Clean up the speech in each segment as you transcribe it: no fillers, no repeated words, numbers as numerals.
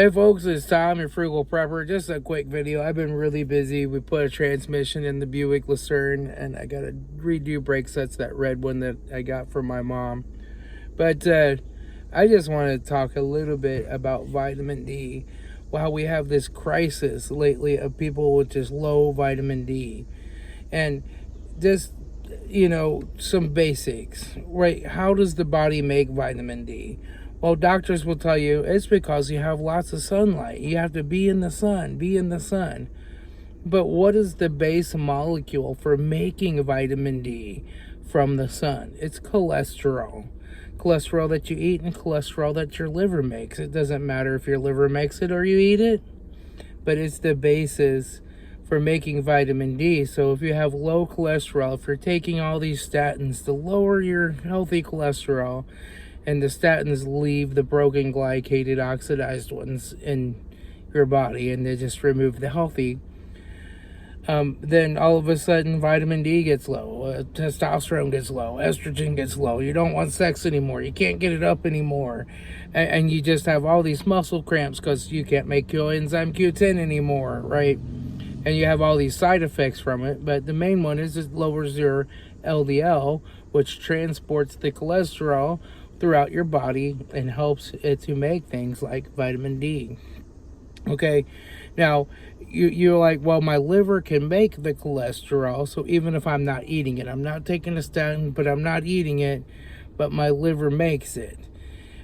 Hey folks, it's Tom, your Frugal Prepper. Just a quick video. I've been really busy. We put a transmission in the Buick Lucerne, and I got to redo brake sets, that red one that I got from my mom. But I just want to talk a little bit about vitamin D. Wow, we have this crisis lately of people with just low vitamin D. And just, some basics, right? How does the body make vitamin D? Well, doctors will tell you it's because you have lots of sunlight. You have to be in the sun, But what is the base molecule for making vitamin D from the sun? It's cholesterol. Cholesterol that you eat and cholesterol that your liver makes. It doesn't matter if your liver makes it or you eat it, but it's the basis for making vitamin D. So if you have low cholesterol, if you're taking all these statins to lower your healthy cholesterol, and the statins leave the broken glycated oxidized ones in your body and they just remove the healthy, then all of a sudden vitamin D gets low, testosterone gets low, estrogen gets low, you don't want sex anymore, you can't get it up anymore, and you just have all these muscle cramps because you can't make coenzyme Q10 anymore, right? And you have all these side effects from it, but the main one is it lowers your LDL, which transports the cholesterol throughout your body and helps it to make things like vitamin D. Okay, now you're like, well, my liver can make the cholesterol, so even if I'm not eating it, I'm not taking a statin, but I'm not eating it, but my liver makes it.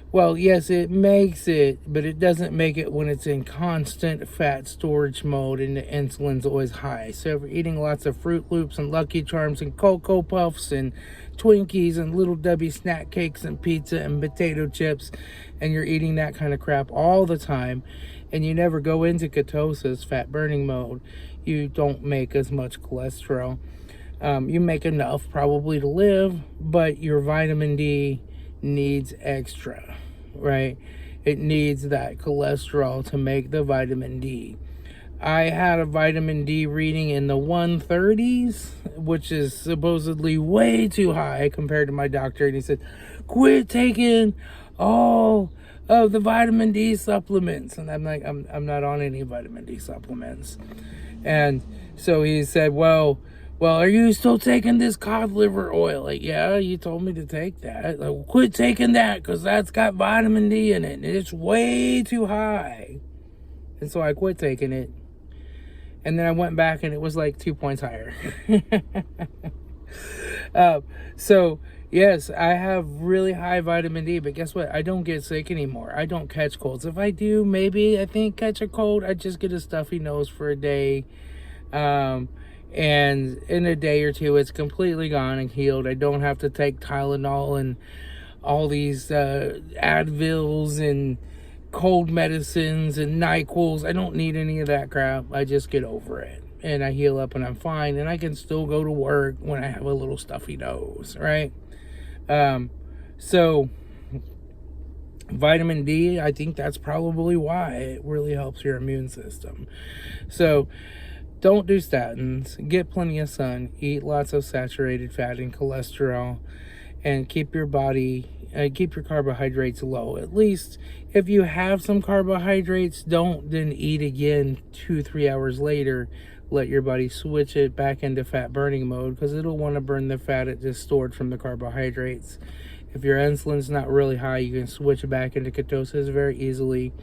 Well, yes, it makes it, but it doesn't make it when it's in constant fat storage mode and the insulin's always high. So if you're eating lots of Fruit Loops and Lucky Charms and Cocoa Puffs and Twinkies and Little Debbie snack cakes and pizza and potato chips, and you're eating that kind of crap all the time, and you never go into ketosis, fat burning mode, you don't make as much cholesterol. You make enough probably to live, but your vitamin D needs extra, right? It needs that cholesterol to make the vitamin D. I had a vitamin D reading in the 130s, which is supposedly way too high compared to my doctor, and he said, quit taking all of the vitamin D supplements. And I'm like, I'm not on any vitamin D supplements. And so he said, well, are you still taking this cod liver oil? Like, yeah, you told me to take that. Like, well, quit taking that because that's got vitamin D in it and it's way too high. And so I quit taking it. And then I went back and it was like 2 points higher. So, yes, I have really high vitamin D, but guess what? I don't get sick anymore. I don't catch colds. If I do, maybe I think catch a cold, I just get a stuffy nose for a day. And in a day or two, it's completely gone and healed. I don't have to take Tylenol and all these Advils and cold medicines and NyQuils. I don't need any of that crap. I just get over it. And I heal up and I'm fine. And I can still go to work when I have a little stuffy nose, right? So, vitamin D, I think that's probably why it really helps your immune system. So, don't do statins, get plenty of sun, eat lots of saturated fat and cholesterol, and keep your carbohydrates low. At least if you have some carbohydrates, don't then eat again 2-3 hours later. Let your body switch it back into fat burning mode because it'll want to burn the fat it just stored from the carbohydrates. If your insulin's not really high, you can switch back into ketosis very easily.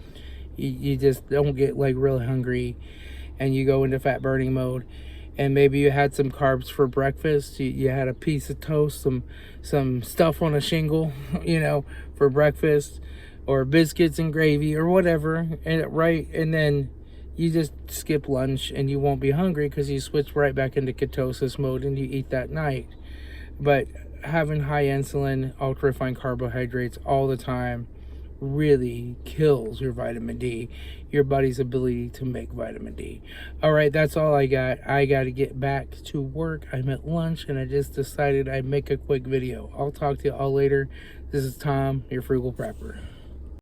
You just don't get like really hungry and you go into fat burning mode. And maybe you had some carbs for breakfast. You had a piece of toast, some stuff on a shingle, for breakfast, or biscuits and gravy or whatever, and then you just skip lunch and you won't be hungry because you switch right back into ketosis mode and you eat that night. But having high insulin, ultra refined carbohydrates all the time really kills your vitamin D, your body's ability to make vitamin D. All right, that's all I got. I got to get back to work. I'm at lunch and I just decided I'd make a quick video. I'll talk to you all later. This is Tom, your Frugal Prepper.